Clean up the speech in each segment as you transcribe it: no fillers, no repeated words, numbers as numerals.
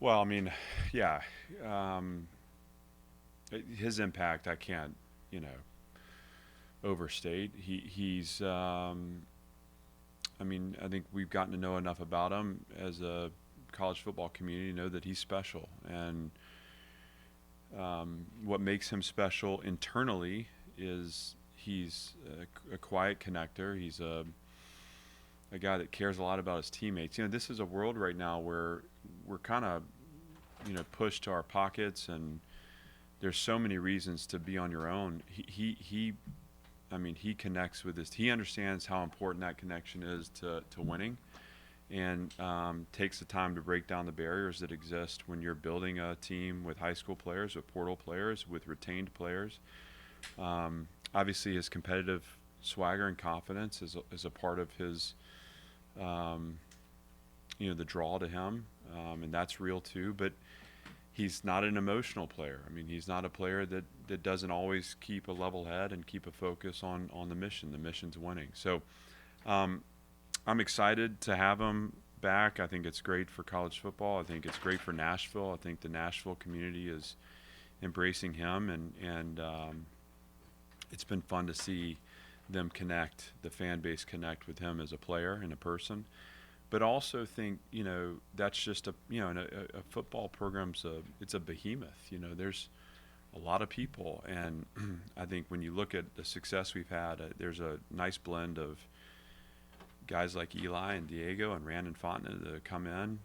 Well, I mean, yeah, um, his impact I can't, you know, overstate. I mean, I think we've gotten to know enough about him as a college football community to know that he's special. And what makes him special internally is he's a quiet connector. He's a guy that cares a lot about his teammates. You know, this is a world right now where we're kind of, pushed to our pockets, and there's so many reasons to be on your own. I mean, he connects with this. He understands how important that connection is to winning, and takes the time to break down the barriers that exist when you're building a team with high school players, with portal players, with retained players. Obviously, his competitive swagger and confidence is a part of his, um, the draw to him, and that's real too. But he's not an emotional player. I mean, he's not a player that doesn't always keep a level head and keep a focus on the mission. The mission's winning. So um, I'm excited to have him back. I think it's great for college football. I think it's great for Nashville. I think the Nashville community is embracing him, and it's been fun to see them connect, the fan base connect with him as a player and a person. But also think, that's just a football program's it's a behemoth. There's a lot of people, and I think when you look at the success we've had, there's a nice blend of guys like Eli and Diego and Rand and Fontenot that come in,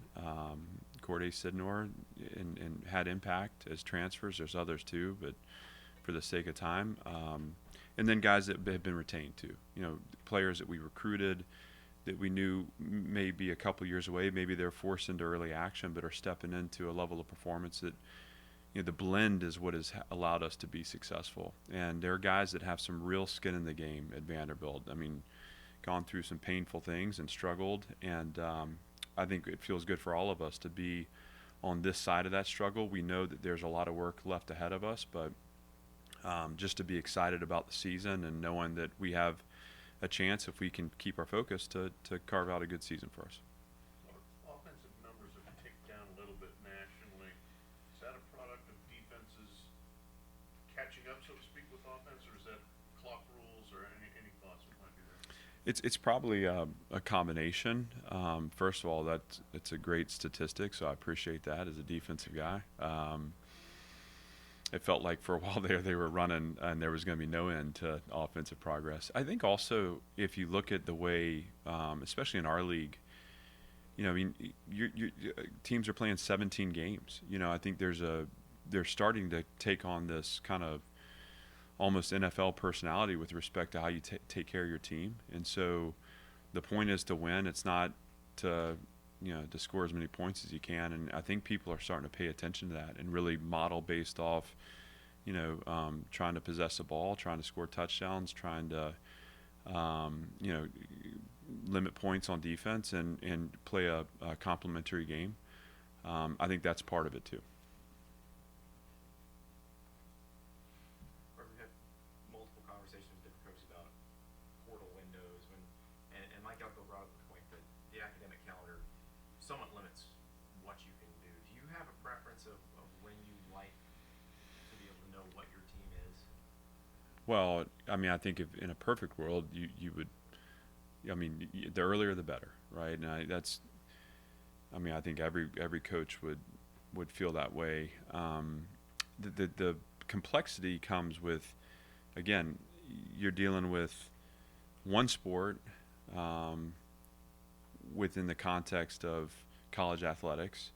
Corday Sidnor, and had impact as transfers. There's others too, but for the sake of time, and then guys that have been retained too. Players that we recruited that we knew may be a couple years away. Maybe they're forced into early action, but are stepping into a level of performance that, the blend is what has allowed us to be successful. And there are guys that have some real skin in the game at Vanderbilt. I mean, gone through some painful things and struggled, and I think it feels good for all of us to be on this side of that struggle. We know that there's a lot of work left ahead of us, but just to be excited about the season and knowing that we have a chance, if we can keep our focus, to carve out a good season for us. Offensive numbers have ticked down a little bit nationally. Is that a product of defenses catching up, so to speak, with offense, or is that clock rules, or any thoughts that might be there? It's probably a combination. First of all, it's a great statistic, so I appreciate that as a defensive guy. It felt like for a while there they were running and there was going to be no end to offensive progress. I think also if you look at the way, especially in our league, I mean, teams are playing 17 games. I think they're starting to take on this kind of almost NFL personality with respect to how you take care of your team. And so the point is to win. It's not to to score as many points as you can. And I think people are starting to pay attention to that and really model based off, trying to possess the ball, trying to score touchdowns, trying to, limit points on defense and play a complementary game. I think that's part of it too. We've had multiple conversations with different coaches about portal windows and Mike Elko brought up the point that the academic calendar somewhat limits what you can do. Do you have a preference of when you like to be able to know what your team is? Well, I mean, I think if in a perfect world, you would, I mean, the earlier the better, right? And I mean, I think every coach would feel that way. The complexity comes with, again, you're dealing with one sport within the context of college athletics,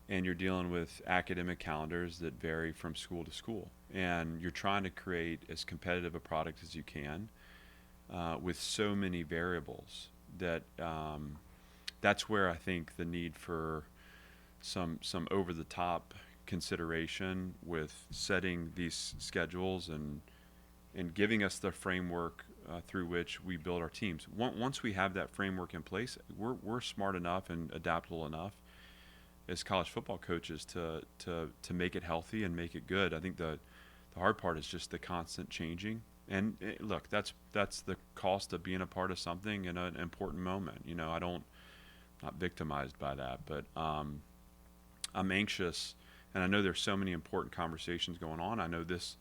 and you're dealing with academic calendars that vary from school to school, and you're trying to create as competitive a product as you can with so many variables that that's where I think the need for some over the top consideration with setting these schedules and giving us the framework through which we build our teams. Once we have that framework in place, we're smart enough and adaptable enough as college football coaches to make it healthy and make it good. I think the hard part is just the constant changing. And look, that's the cost of being a part of something in an important moment. Not victimized by that, but I'm anxious, and I know there's so many important conversations going on. I know this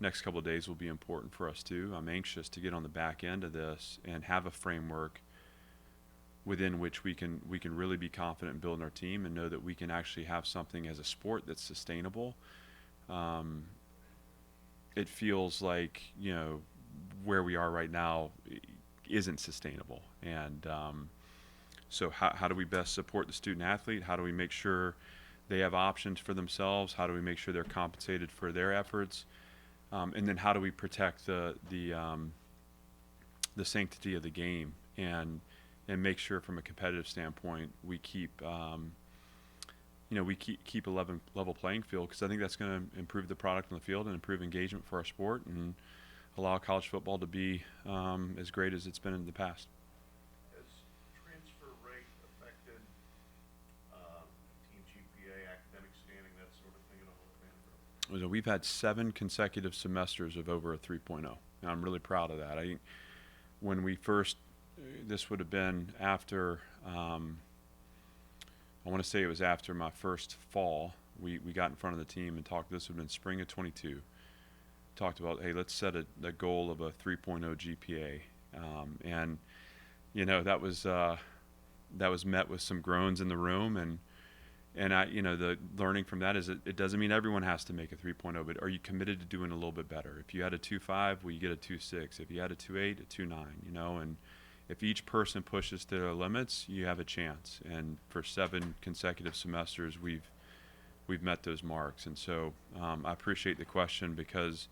next couple of days will be important for us too. I'm anxious to get on the back end of this and have a framework within which we can really be confident in building our team and know that we can actually have something as a sport that's sustainable. Um, it feels like, where we are right now isn't sustainable, and so how do we best support the student athlete? How do we make sure they have options for themselves? How do we make sure they're compensated for their efforts? And then how do we protect the sanctity of the game and make sure from a competitive standpoint we keep keep a level playing field, because I think that's going to improve the product on the field and improve engagement for our sport and allow college football to be as great as it's been in the past. Has transfer rate affected team GPA, academic standing, that sort of thing at all at Vanderbilt? So we've had 7 consecutive semesters of over a 3.0, and I'm really proud of that. I think when we first, this would have been after, I want to say it was after my first fall, we got in front of the team and talked. This would have been spring of 22. Talked about, hey, let's set a goal of a 3.0 GPA, and that was met with some groans in the room, and I, the learning from that is it doesn't mean everyone has to make a 3.0, but are you committed to doing a little bit better? If you had a 2.5, well, you get a 2.6. If you had a 2.8, a 2.9, and if each person pushes to their limits, you have a chance. And for 7 consecutive semesters, we've met those marks. And so I appreciate the question, because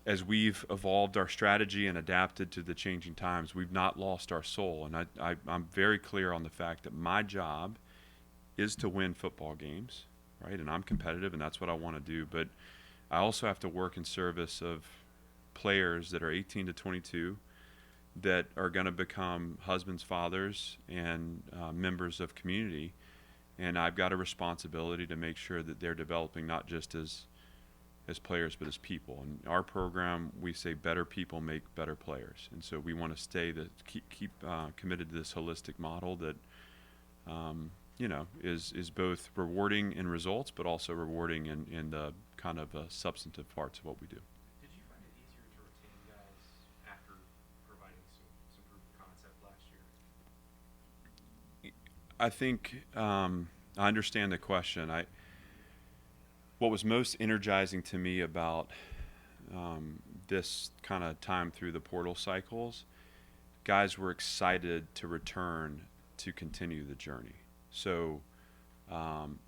as we've evolved our strategy and adapted to the changing times, we've not lost our soul. And I'm very clear on the fact that my job is to win football games, right? And I'm competitive, and that's what I want to do. But I also have to work in service of players that are 18 to 22 that are going to become husbands, fathers, and members of community. And I've got a responsibility to make sure that they're developing not just as players, but as people. And our program, we say better people make better players. And so we want to keep committed to this holistic model that is both rewarding in results, but also rewarding in the kind of substantive parts of what we do. Did you find it easier to retain guys after providing some proof of concept last year? I think I understand the question. What was most energizing to me about this kind of time through the portal cycles, guys were excited to return to continue the journey. So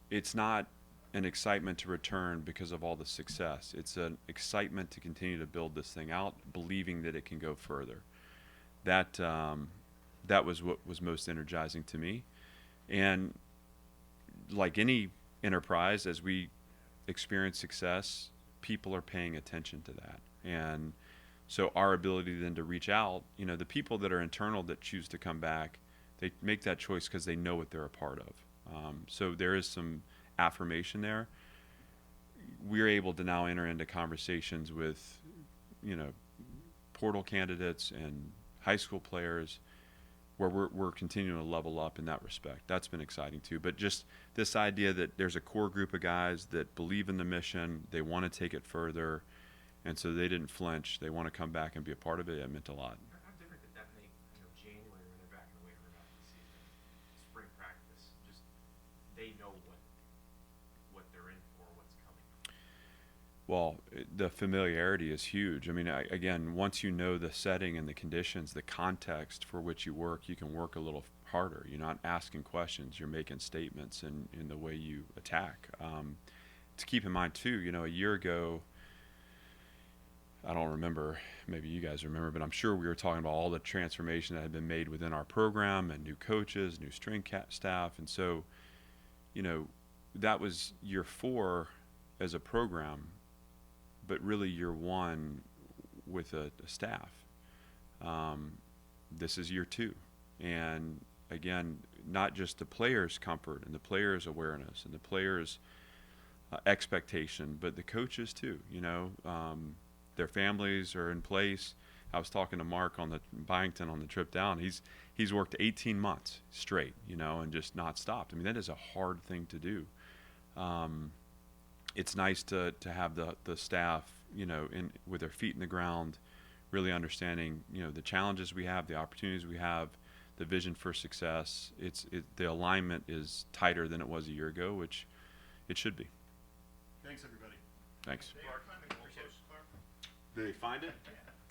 it's not an excitement to return because of all the success. It's an excitement to continue to build this thing out, believing that it can go further. That was what was most energizing to me. And like any enterprise, as we experience success, people are paying attention to that. And so our ability then to reach out, the people that are internal that choose to come back, they make that choice because they know what they're a part of. So there is some affirmation there. We're able to now enter into conversations with, portal candidates and high school players where we're continuing to level up in that respect. That's been exciting too. But just this idea that there's a core group of guys that believe in the mission, they want to take it further, and so they didn't flinch. They want to come back and be a part of it. It meant a lot. How different did that make, January when they're back in the weight room after the season, spring practice? Just they know what they're in for, what's coming. Well, the familiarity is huge. I mean, again, once you know the setting and the conditions, the context for which you work, you can work a little harder. You're not asking questions. You're making statements in the way you attack. To keep in mind, too, a year ago, I don't remember, maybe you guys remember, but I'm sure we were talking about all the transformation that had been made within our program and new coaches, new strength staff. And so, that was year 4 as a program, but really year 1 with a staff. This is year 2. And again, not just the players' comfort and the players' awareness and the players' expectation, but the coaches too. Their families are in place. I was talking to Mark on the Byington on the trip down. He's worked 18 months straight, and just not stopped. I mean, that is a hard thing to do. It's nice to have the staff, with their feet in the ground, really understanding, the challenges we have, the opportunities we have, the vision for success. The alignment is tighter than it was a year ago, which it should be. Thanks, everybody. Thanks. Clark, Clark? Did they find it?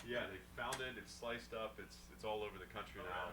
Yeah, they found it. It's sliced up. It's all over the country now.